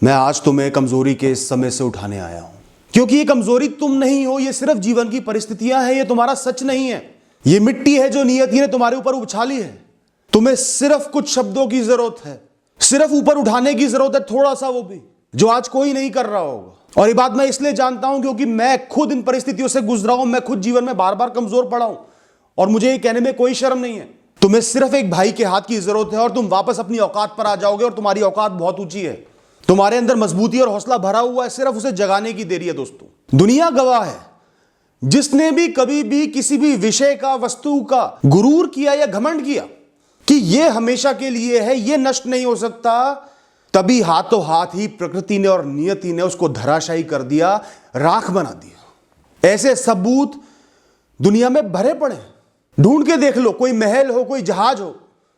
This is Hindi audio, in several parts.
मैं आज तुम्हें कमजोरी के इस समय से उठाने आया हूं, क्योंकि ये कमजोरी तुम नहीं हो, ये सिर्फ जीवन की परिस्थितियां हैं, ये तुम्हारा सच नहीं है। ये मिट्टी है जो नियति ने तुम्हारे ऊपर उछाली है। तुम्हें सिर्फ कुछ शब्दों की जरूरत है, सिर्फ ऊपर उठाने की जरूरत है, थोड़ा सा, वो भी जो आज कोई नहीं कर रहा होगा। और ये बात मैं इसलिए जानता हूं क्योंकि मैं खुद इन परिस्थितियों से गुजरा हूं। मैं खुद जीवन में बार बार कमजोर पड़ा हूं और मुझे ये कहने में कोई शर्म नहीं है। तुम्हें सिर्फ एक भाई के हाथ की जरूरत है और तुम वापस अपनी औकात पर आ जाओगे। और तुम्हारी औकात बहुत ऊंची है, तुम्हारे अंदर मजबूती और हौसला भरा हुआ है, सिर्फ उसे जगाने की देरी है। दोस्तों, दुनिया गवाह है, जिसने भी कभी भी किसी भी विषय का, वस्तु का गुरूर किया या घमंड किया कि यह हमेशा के लिए है, यह नष्ट नहीं हो सकता, तभी हाथों हाथ ही प्रकृति ने और नियति ने उसको धराशायी कर दिया, राख बना दिया। ऐसे सबूत दुनिया में भरे पड़े, ढूंढ के देख लो। कोई महल हो, कोई जहाज हो,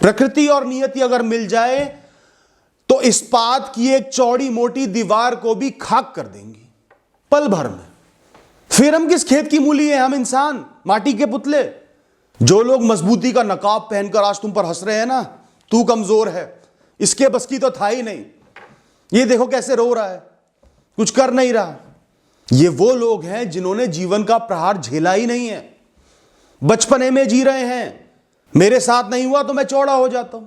प्रकृति और नियति अगर मिल जाए तो इस्पात की एक चौड़ी मोटी दीवार को भी खाक कर देंगी पल भर में। फिर हम किस खेत की मूली है? हम इंसान, माटी के पुतले। जो लोग मजबूती का नकाब पहनकर आज तुम पर हंस रहे हैं ना, तू कमजोर है, इसके बस की तो था ही नहीं, ये देखो कैसे रो रहा है, कुछ कर नहीं रहा, ये वो लोग हैं जिन्होंने जीवन का प्रहार झेला ही नहीं है, बचपने में जी रहे हैं। मेरे साथ नहीं हुआ तो मैं चौड़ा हो जाता हूं,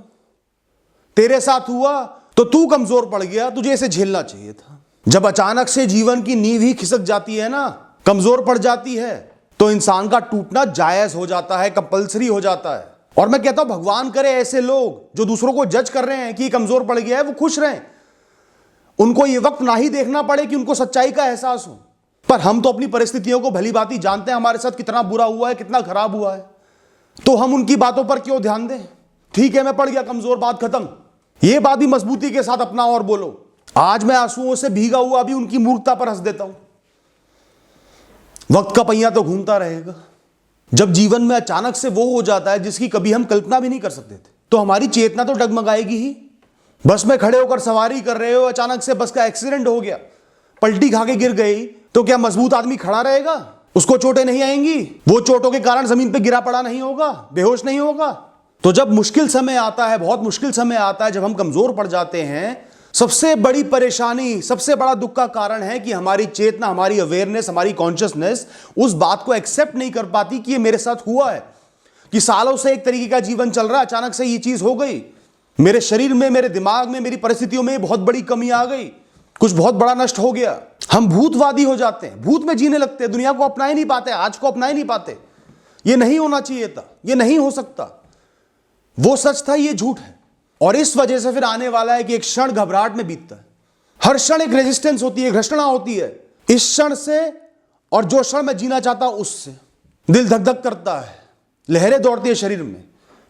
तेरे साथ हुआ तो तू कमजोर पड़ गया, तुझे इसे झेलना चाहिए था। जब अचानक से जीवन की नींव ही खिसक जाती है ना, कमजोर पड़ जाती है, तो इंसान का टूटना जायज हो जाता है, कंपलसरी हो जाता है। और मैं कहता हूं, भगवान करे ऐसे लोग जो दूसरों को जज कर रहे हैं कि कमजोर पड़ गया है, वो खुश रहें, उनको ये वक्त ना ही देखना पड़े कि उनको सच्चाई का एहसास हो। पर हम तो अपनी परिस्थितियों को भली भांति जानते हैं, हमारे साथ कितना बुरा हुआ है, कितना खराब हुआ है, तो हम उनकी बातों पर क्यों ध्यान दें? ठीक है, मैं पड़ गया कमजोर, बात खत्म। ये बात भी मजबूती के साथ अपनाओ और बोलो। आज मैं आंसुओं से भीगा हुआ भी उनकी मूर्खता पर हंस देता हूं। वक्त का पहिया तो घूमता रहेगा। जब जीवन में अचानक से वो हो जाता है जिसकी कभी हम कल्पना भी नहीं कर सकते थे, तो हमारी चेतना तो डगमगाएगी ही। बस में खड़े होकर सवारी कर रहे हो, अचानक से बस का एक्सीडेंट हो गया, पलटी खा के गिर गई, तो क्या मजबूत आदमी खड़ा रहेगा? उसको चोटें नहीं आएंगी? वो चोटों के कारण जमीन पे गिरा पड़ा नहीं होगा, बेहोश नहीं होगा? तो जब मुश्किल समय आता है, बहुत मुश्किल समय आता है, जब हम कमजोर पड़ जाते हैं, सबसे बड़ी परेशानी, सबसे बड़ा दुख का कारण है कि हमारी चेतना, हमारी अवेयरनेस, हमारी कॉन्शियसनेस उस बात को एक्सेप्ट नहीं कर पाती कि ये मेरे साथ हुआ है, कि सालों से एक तरीके का जीवन चल रहा है, अचानक से ये चीज हो गई, मेरे शरीर में, मेरे दिमाग में, मेरी परिस्थितियों में बहुत बड़ी कमी आ गई, कुछ बहुत बड़ा नष्ट हो गया। हम भूतवादी हो जाते हैं, भूत में जीने लगते हैं, दुनिया को अपना ही नहीं पाते, आज को अपना ही नहीं पाते। ये नहीं होना चाहिए था, ये नहीं हो सकता, वो सच था, ये झूठ है। और इस वजह से फिर आने वाला है कि एक क्षण घबराहट में बीतता है, हर क्षण एक रेजिस्टेंस होती है, घर्षणा होती है इस क्षण से, और जो क्षण मैं जीना चाहता हूं उससे दिल धक धक करता है, लहरें दौड़ती है शरीर में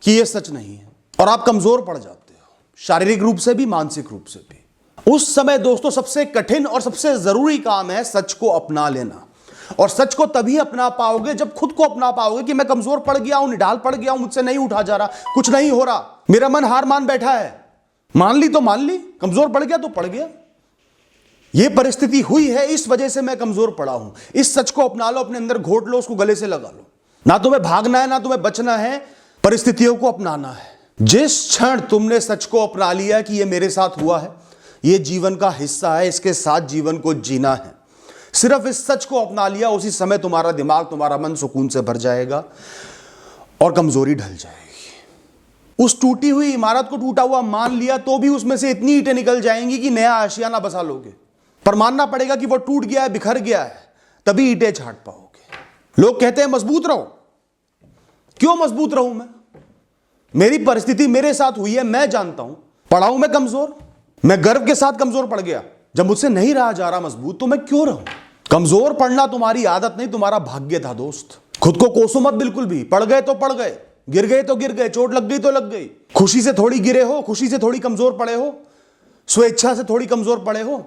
कि यह सच नहीं है, और आप कमजोर पड़ जाते हो, शारीरिक रूप से भी, मानसिक रूप से भी। उस समय दोस्तों सबसे कठिन और सबसे जरूरी काम है सच को अपना लेना। और सच को तभी अपना पाओगे जब खुद को अपना पाओगे कि मैं कमजोर पड़ गया हूं, निढाल पड़ गया हूं, मुझसे नहीं उठा जा रहा, कुछ नहीं हो रहा, मेरा मन हार मान बैठा है। मान ली तो मान ली, कमजोर पड़ गया तो पड़ गया, यह परिस्थिति हुई है, इस वजह से मैं कमजोर पड़ा हूं। इस सच को अपना लो, अपने अंदर घोट लो, उसको गले से लगा लो। ना तुम्हें भागना है, ना तुम्हें बचना है, परिस्थितियों को अपनाना है। जिस क्षण तुमने सच को अपना लिया कि यह मेरे साथ हुआ है, यह जीवन का हिस्सा है, इसके साथ जीवन को जीना है, सिर्फ इस सच को अपना लिया, उसी समय तुम्हारा दिमाग, तुम्हारा मन सुकून से भर जाएगा और कमजोरी ढल जाएगी। उस टूटी हुई इमारत को टूटा हुआ मान लिया तो भी उसमें से इतनी ईंटें निकल जाएंगी कि नया आशियाना बसा लोगे। पर मानना पड़ेगा कि वो टूट गया है, बिखर गया है, तभी ईंटें छाट पाओगे। लोग कहते हैं मजबूत रहो। क्यों मजबूत रहूं मैं? मेरी परिस्थिति मेरे साथ हुई है, मैं जानता हूं, पड़ा हूं मैं कमजोर, मैं गर्व के साथ कमजोर पड़ गया। जब मुझसे नहीं रहा जा रहा मजबूत, तो मैं क्यों रहूं? कमजोर पड़ना तुम्हारी आदत नहीं, तुम्हारा भाग्य था दोस्त। खुद को कोसो मत बिल्कुल भी। पड़ गए तो पड़ गए, गिर गए तो गिर गए, चोट लग गई तो लग गई। खुशी से थोड़ी गिरे हो, खुशी से थोड़ी कमजोर पड़े हो, स्वेच्छा से थोड़ी कमजोर पड़े हो,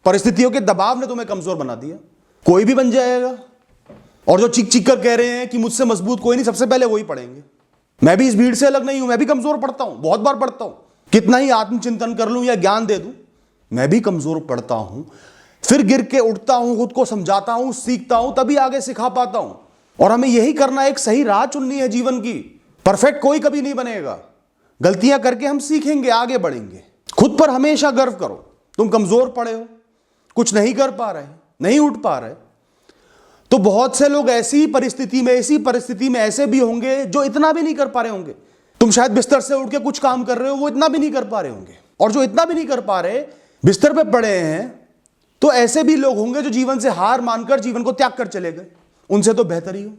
परिस्थितियों के दबाव ने तुम्हें कमजोर बना दिया। कोई भी बन जाएगा। और जो चीख चीख कर कह रहे हैं कि मुझसे मजबूत कोई नहीं, सबसे पहले वही पड़ेंगे। मैं भी इस भीड़ से अलग नहीं हूं, मैं भी कमजोर पड़ता हूं, बहुत बार पड़ता हूं। कितना ही आत्मचिंतन कर लूं या ज्ञान दे दूं, मैं भी कमजोर पड़ता हूं, फिर गिर के उठता हूं, खुद को समझाता हूं, सीखता हूं, तभी आगे सिखा पाता हूं। और हमें यही करना, एक सही राह चुननी है जीवन की। परफेक्ट कोई कभी नहीं बनेगा, गलतियां करके हम सीखेंगे, आगे बढ़ेंगे। खुद पर हमेशा गर्व करो, तुम कमजोर पड़े हो, कुछ नहीं कर पा रहे, नहीं उठ पा रहे। तो बहुत से लोग ऐसी परिस्थिति में ऐसे भी होंगे जो इतना भी नहीं कर पा रहे होंगे। तुम शायद बिस्तर से उठ के कुछ काम कर रहे हो, वो इतना भी नहीं कर पा रहे होंगे। और जो इतना भी नहीं कर पा रहे, बिस्तर पे पड़े हैं, तो ऐसे भी लोग होंगे जो जीवन से हार मानकर जीवन को त्याग कर चले गए। उनसे तो बेहतर ही हो,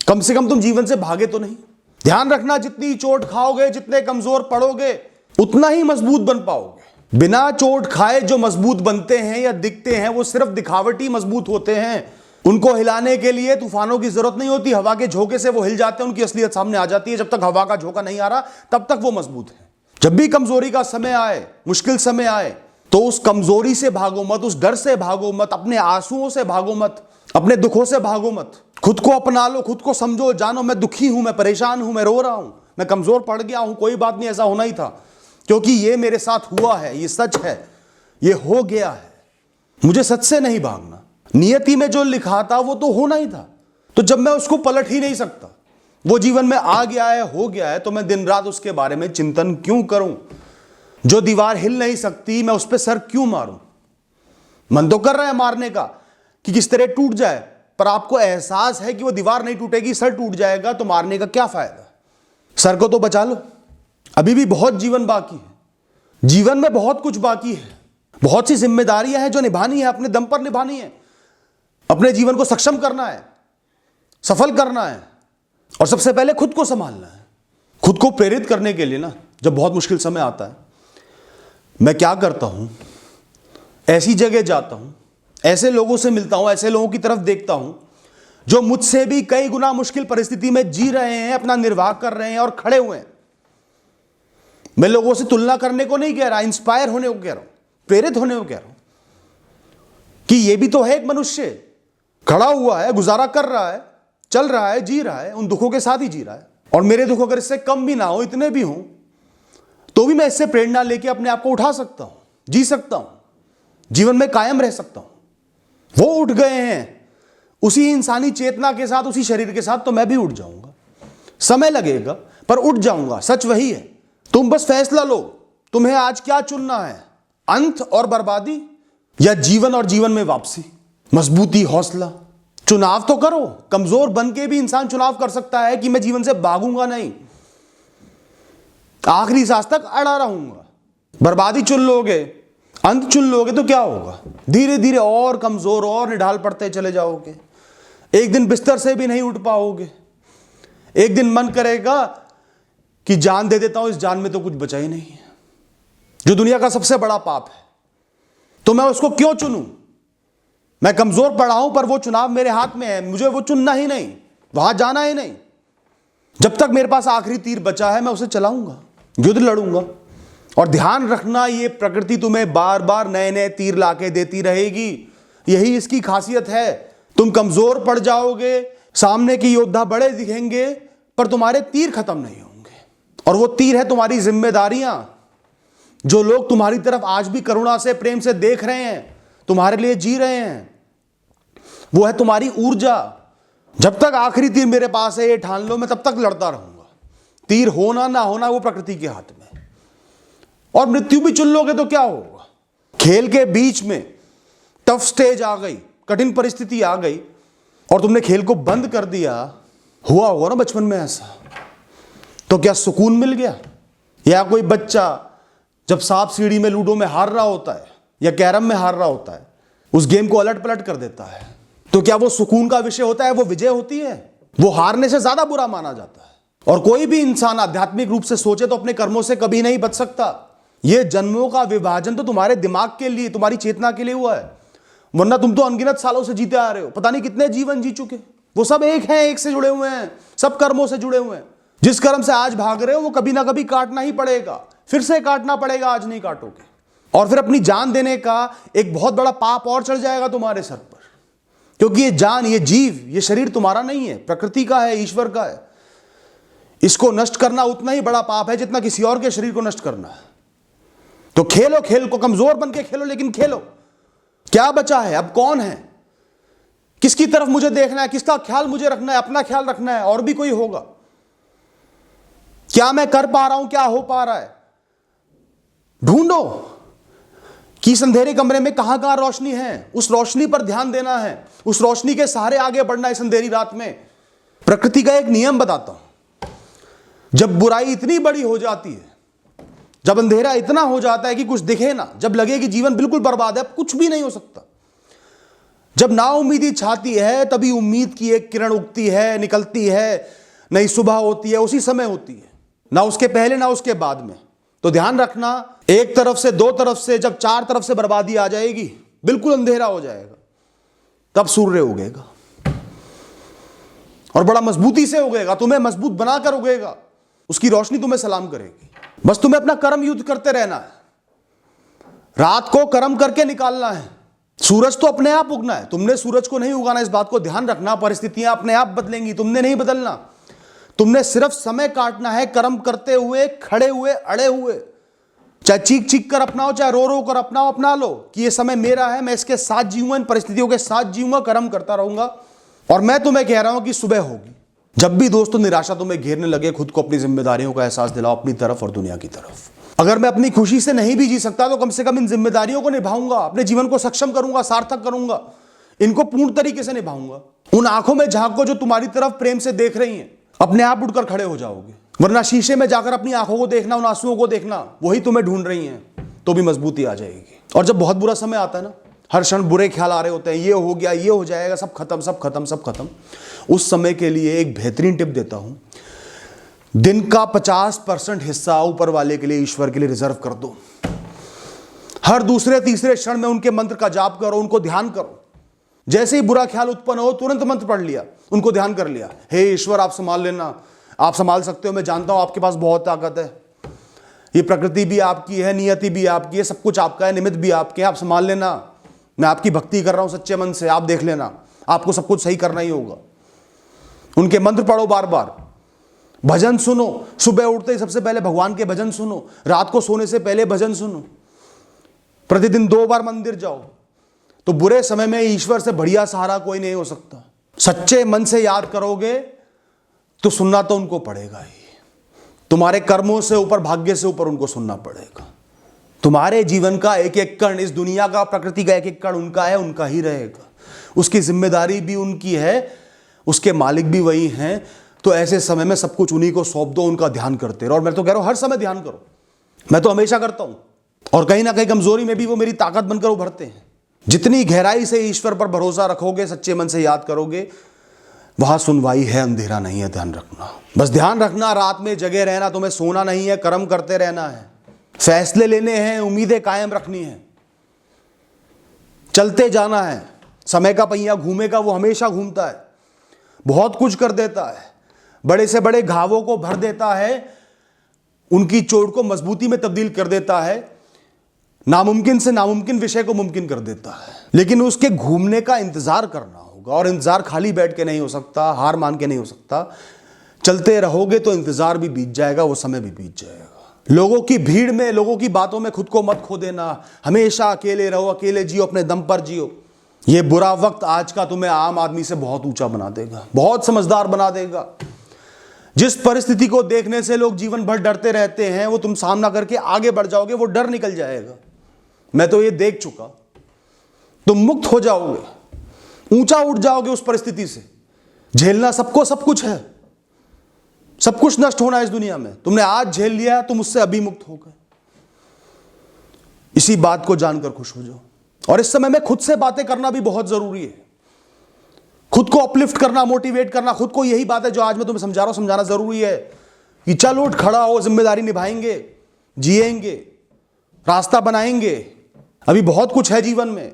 कम से कम तुम जीवन से भागे तो नहीं। ध्यान रखना, जितनी चोट खाओगे, जितने कमजोर पड़ोगे, उतना ही मजबूत बन पाओगे। बिना चोट खाए जो मजबूत बनते हैं या दिखते हैं, वो सिर्फ दिखावटी मजबूत होते हैं। उनको हिलाने के लिए तूफानों की जरूरत नहीं होती, हवा के झोंके से वो हिल जाते हैं, उनकी असलियत सामने आ जाती है। जब तक हवा का झोंका नहीं आ रहा, तब तक वो मजबूत है। जब भी कमजोरी का समय आए, मुश्किल समय आए, तो उस कमजोरी से भागो मत, उस डर से भागो मत, अपने आंसुओं से भागो मत, अपने दुखों से भागो मत। खुद को अपना लो, खुद को समझो, जानो मैं दुखी हूं, मैं परेशान हूं, मैं रो रहा हूं, मैं कमजोर पड़ गया हूं, कोई बात नहीं, ऐसा होना ही था, क्योंकि ये मेरे साथ हुआ है, ये सच है, ये हो गया है। मुझे सच से नहीं भागना, नियति में जो लिखा था वो तो होना ही था। तो जब मैं उसको पलट ही नहीं सकता, वो जीवन में आ गया है, हो गया है, तो मैं दिन रात उसके बारे में चिंतन क्यों करूं? जो दीवार हिल नहीं सकती, मैं उस पर सर क्यों मारूं? मन तो कर रहा है मारने का कि किस तरह टूट जाए, पर आपको एहसास है कि वो दीवार नहीं टूटेगी, सर टूट जाएगा, तो मारने का क्या फायदा? सर को तो बचा लो, अभी भी बहुत जीवन बाकी है। जीवन में बहुत कुछ बाकी है, बहुत सी जिम्मेदारियां हैं जो निभानी है, अपने दम पर निभानी है। अपने जीवन को सक्षम करना है, सफल करना है, और सबसे पहले खुद को संभालना है। खुद को प्रेरित करने के लिए ना, जब बहुत मुश्किल समय आता है, मैं क्या करता हूं, ऐसी जगह जाता हूं, ऐसे लोगों से मिलता हूं, ऐसे लोगों की तरफ देखता हूं जो मुझसे भी कई गुना मुश्किल परिस्थिति में जी रहे हैं, अपना निर्वाह कर रहे हैं और खड़े हुए हैं। मैं लोगों से तुलना करने को नहीं कह रहा, इंस्पायर होने को कह रहा हूं, प्रेरित होने को कह रहा हूं कि ये भी तो है एक मनुष्य, खड़ा हुआ है, गुजारा कर रहा है, चल रहा है, जी रहा है, उन दुखों के साथ ही जी रहा है। और मेरे दुख अगर इससे कम भी ना हो, इतने भी हों, तो भी मैं इससे प्रेरणा लेके अपने आप को उठा सकता हूं, जी सकता हूं, जीवन में कायम रह सकता हूं। वो उठ गए हैं उसी इंसानी चेतना के साथ, उसी शरीर के साथ, तो मैं भी उठ जाऊंगा। समय लगेगा पर उठ जाऊंगा, सच वही है। तुम बस फैसला लो, तुम्हें आज क्या चुनना है, अंत और बर्बादी या जीवन और जीवन में वापसी, मजबूती, हौसला। चुनाव तो करो। कमजोर बन के भी इंसान चुनाव कर सकता है कि मैं जीवन से भागूंगा नहीं, आखिरी सांस तक अड़ा रहूंगा। बर्बादी चुन लोगे, अंत चुन लोगे, तो क्या होगा? धीरे धीरे और कमजोर और निढाल पड़ते चले जाओगे। एक दिन बिस्तर से भी नहीं उठ पाओगे। एक दिन मन करेगा कि जान दे देता हूं, इस जान में तो कुछ बचा ही नहीं है, जो दुनिया का सबसे बड़ा पाप है, तो मैं उसको क्यों चुनूं? मैं कमजोर पड़ा हूं, पर वो चुनाव मेरे हाथ में है, मुझे वो चुनना ही नहीं, वहां जाना ही नहीं। जब तक मेरे पास आखिरी तीर बचा है, मैं उसे चलाऊंगा, युद्ध लड़ूंगा। और ध्यान रखना, ये प्रकृति तुम्हें बार बार नए नए तीर लाके देती रहेगी, यही इसकी खासियत है। तुम कमजोर पड़ जाओगे, सामने के योद्धा बड़े दिखेंगे, पर तुम्हारे तीर खत्म नहीं होंगे। और वो तीर है तुम्हारी जिम्मेदारियां। जो लोग तुम्हारी तरफ आज भी करुणा से, प्रेम से देख रहे हैं, तुम्हारे लिए जी रहे हैं, वो है तुम्हारी ऊर्जा। जब तक आखिरी तीर मेरे पास है, ये ठान लो, मैं तब तक लड़ता रहूंगा। तीर होना ना होना वो प्रकृति के हाथ में। और मृत्यु भी चुन लोगे तो क्या होगा? खेल के बीच में टफ स्टेज आ गई, कठिन परिस्थिति आ गई, और तुमने खेल को बंद कर दिया। हुआ होगा ना बचपन में ऐसा, तो क्या सुकून मिल गया? या कोई बच्चा जब सांप सीढ़ी में लूडो में हार रहा होता है या कैरम में हार रहा होता है, उस गेम को अलट पलट कर देता है, तो क्या वो सुकून का विषय होता है? वो विजय होती है? वो हारने से ज्यादा बुरा माना जाता है। और कोई भी इंसान आध्यात्मिक रूप से सोचे तो अपने कर्मों से कभी नहीं बच सकता। ये जन्मों का विभाजन तो तुम्हारे दिमाग के लिए, तुम्हारी चेतना के लिए हुआ है, वरना तुम तो अनगिनत सालों से जीते आ रहे हो, पता नहीं कितने जीवन जी चुके। वो सब एक हैं, एक से जुड़े हुए हैं, सब कर्मों से जुड़े हुए हैं। जिस कर्म से आज भाग रहे हो, वो कभी ना कभी काटना ही पड़ेगा, फिर से काटना पड़ेगा, आज नहीं काटोगे। और फिर अपनी जान देने का एक बहुत बड़ा पाप और चढ़ जाएगा तुम्हारे सर पर, क्योंकि ये जान, ये जीव, ये शरीर तुम्हारा नहीं है, प्रकृति का है, ईश्वर का है। इसको नष्ट करना उतना ही बड़ा पाप है जितना किसी और के शरीर को नष्ट करना है। तो खेलो, खेल को कमजोर बन के खेलो, लेकिन खेलो। क्या बचा है? अब कौन है? किसकी तरफ मुझे देखना है? किसका ख्याल मुझे रखना है? अपना ख्याल रखना है, और भी कोई होगा? क्या मैं कर पा रहा हूं? क्या हो पा रहा है? ढूंढो कि इस अंधेरे कमरे में कहां कहां रोशनी है, उस रोशनी पर ध्यान देना है, उस रोशनी के सहारे आगे बढ़ना है इस अंधेरी रात में। प्रकृति का एक नियम बताता हूं, जब बुराई इतनी बड़ी हो जाती है, जब अंधेरा इतना हो जाता है कि कुछ दिखे ना, जब लगे कि जीवन बिल्कुल बर्बाद है, कुछ भी नहीं हो सकता, जब नाउम्मीदी छाती है, तभी उम्मीद की एक किरण उगती है, निकलती है, नई सुबह होती है, उसी समय होती है, ना उसके पहले ना उसके बाद में। तो ध्यान रखना, एक तरफ से, दो तरफ से, जब चार तरफ से बर्बादी आ जाएगी, बिल्कुल अंधेरा हो जाएगा, तब सूर्य उगेगा और बड़ा मजबूती से उगेगा, तुम्हें मजबूत बनाकर उगेगा, उसकी रोशनी तुम्हें सलाम करेगी। बस तुम्हें अपना कर्म युद्ध करते रहना है, रात को कर्म करके निकालना है। सूरज तो अपने आप उगना है, तुमने सूरज को नहीं उगाना, इस बात को ध्यान रखना। परिस्थितियां अपने आप बदलेंगी, तुमने नहीं बदलना। तुमने सिर्फ समय काटना है, कर्म करते हुए, खड़े हुए, अड़े हुए, चाहे चीख चीख कर अपनाओ, चाहे रो रो कर अपनाओ, अपना लो कि ये समय मेरा है, मैं इसके साथ जीऊंगा, इन परिस्थितियों के साथ जीऊंगा, कर्म करता रहूंगा। और मैं तुम्हें कह रहा हूं कि सुबह होगी। जब भी दोस्तों निराशा तुम्हें घेरने लगे, खुद को अपनी जिम्मेदारियों का एहसास दिलाओ, अपनी तरफ और दुनिया की तरफ। अगर मैं अपनी खुशी से नहीं भी जी सकता तो कम से कम इन जिम्मेदारियों को निभाऊंगा, अपने जीवन को सक्षम करूंगा, सार्थक करूंगा, इनको पूर्ण तरीके से निभाऊंगा। उन आंखों में झांको जो तुम्हारी तरफ प्रेम से देख रही हैं, अपने आप उठकर खड़े हो जाओगे। वरना शीशे में जाकर अपनी आंखों को देखना, उन आंसुओं को देखना, वही तुम्हें ढूंढ रही हैं, तो भी मजबूती आ जाएगी। और जब बहुत बुरा समय आता है ना, हर क्षण बुरे ख्याल आ रहे होते हैं, ये हो गया, ये हो जाएगा, सब खत्म, सब खत्म, सब खत्म, उस समय के लिए एक बेहतरीन टिप देता हूं, दिन का 50% हिस्सा ऊपर वाले के लिए, ईश्वर के लिए रिजर्व कर दो। हर दूसरे तीसरे क्षण में उनके मंत्र का जाप करो, उनको ध्यान करो। जैसे ही बुरा ख्याल उत्पन्न हो, तुरंत मंत्र पढ़ लिया, उनको ध्यान कर लिया, हे ईश्वर आप संभाल लेना, आप संभाल सकते हो, मैं जानता हूं आपके पास बहुत ताकत है, ये प्रकृति भी आपकी है, नियति भी आपकी है, सब कुछ आपका है, निमित्त भी आपके हैं, आप संभाल लेना, मैं आपकी भक्ति कर रहा हूं सच्चे मन से, आप देख लेना, आपको सब कुछ सही करना ही होगा। उनके मंत्र पढ़ो बार बार, भजन सुनो, सुबह उठते ही सबसे पहले भगवान के भजन सुनो, रात को सोने से पहले भजन सुनो, प्रतिदिन 2 बार मंदिर जाओ। तो बुरे समय में ईश्वर से बढ़िया सहारा कोई नहीं हो सकता। सच्चे मन से याद करोगे तो सुनना तो उनको पड़ेगा ही, तुम्हारे कर्मों से ऊपर, भाग्य से ऊपर उनको सुनना पड़ेगा। तुम्हारे जीवन का एक एक कण, इस दुनिया का, प्रकृति का एक एक कण उनका है, उनका ही रहेगा, उसकी जिम्मेदारी भी उनकी है, उसके मालिक भी वही हैं। तो ऐसे समय में सब कुछ उन्हीं को सौंप दो, उनका ध्यान करते रहो। और मैं तो कह रहा हूं हर समय ध्यान करो, मैं तो हमेशा करता हूं, और कहीं ना कहीं कमजोरी में भी वो मेरी ताकत बनकर उभरते हैं। जितनी गहराई से ईश्वर पर भरोसा रखोगे, सच्चे मन से याद करोगे, वहां सुनवाई है, अंधेरा नहीं है। ध्यान रखना, बस ध्यान रखना, रात में जगे रहना, तुम्हें सोना नहीं है, कर्म करते रहना है, फैसले लेने हैं, उम्मीदें कायम रखनी है, चलते जाना है। समय का पहिया घूमेगा, वो हमेशा घूमता है, बहुत कुछ कर देता है, बड़े से बड़े घावों को भर देता है, उनकी चोट को मजबूती में तब्दील कर देता है, नामुमकिन से नामुमकिन विषय को मुमकिन कर देता है। लेकिन उसके घूमने का इंतजार करना होगा, और इंतजार खाली बैठ के नहीं हो सकता, हार मान के नहीं हो सकता। चलते रहोगे तो इंतजार भी बीत जाएगा, वो समय भी बीत जाएगा। लोगों की भीड़ में, लोगों की बातों में खुद को मत खो देना, हमेशा अकेले रहो, अकेले जियो, अपने दम पर जियो। ये बुरा वक्त आज का तुम्हें आम आदमी से बहुत ऊंचा बना देगा, बहुत समझदार बना देगा। जिस परिस्थिति को देखने से लोग जीवन भर डरते रहते हैं, वो तुम सामना करके आगे बढ़ जाओगे, वो डर निकल जाएगा। मैं तो ये देख चुका, तुम मुक्त हो जाओगे, ऊंचा उठ जाओगे उस परिस्थिति से। झेलना सबको सब कुछ है, सब कुछ नष्ट होना है इस दुनिया में, तुमने आज झेल लिया, तुम उससे अभी मुक्त हो गए। इसी बात को जानकर खुश हो जाओ। और इस समय में खुद से बातें करना भी बहुत जरूरी है, खुद को अपलिफ्ट करना, मोटिवेट करना, खुद को यही बात है जो आज मैं तुम्हें समझा रहा हूं, समझाना जरूरी है कि चल उठ, खड़ा हो, जिम्मेदारी निभाएंगे, जिएंगे, रास्ता बनाएंगे। अभी बहुत कुछ है जीवन में।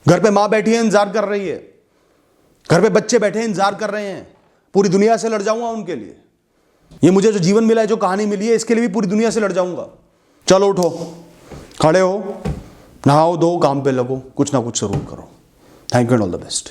घर पे मां बैठी है, इंतजार कर रही है, घर पे बच्चे बैठे हैं, इंतजार कर रहे हैं, पूरी दुनिया से लड़ जाऊंगा उनके लिए। ये मुझे जो जीवन मिला है, जो कहानी मिली है, इसके लिए भी पूरी दुनिया से लड़ जाऊंगा। चलो उठो, खड़े हो, नहाओ, दो, काम पे लगो, कुछ ना कुछ जरूर करो। Thank you and all the best.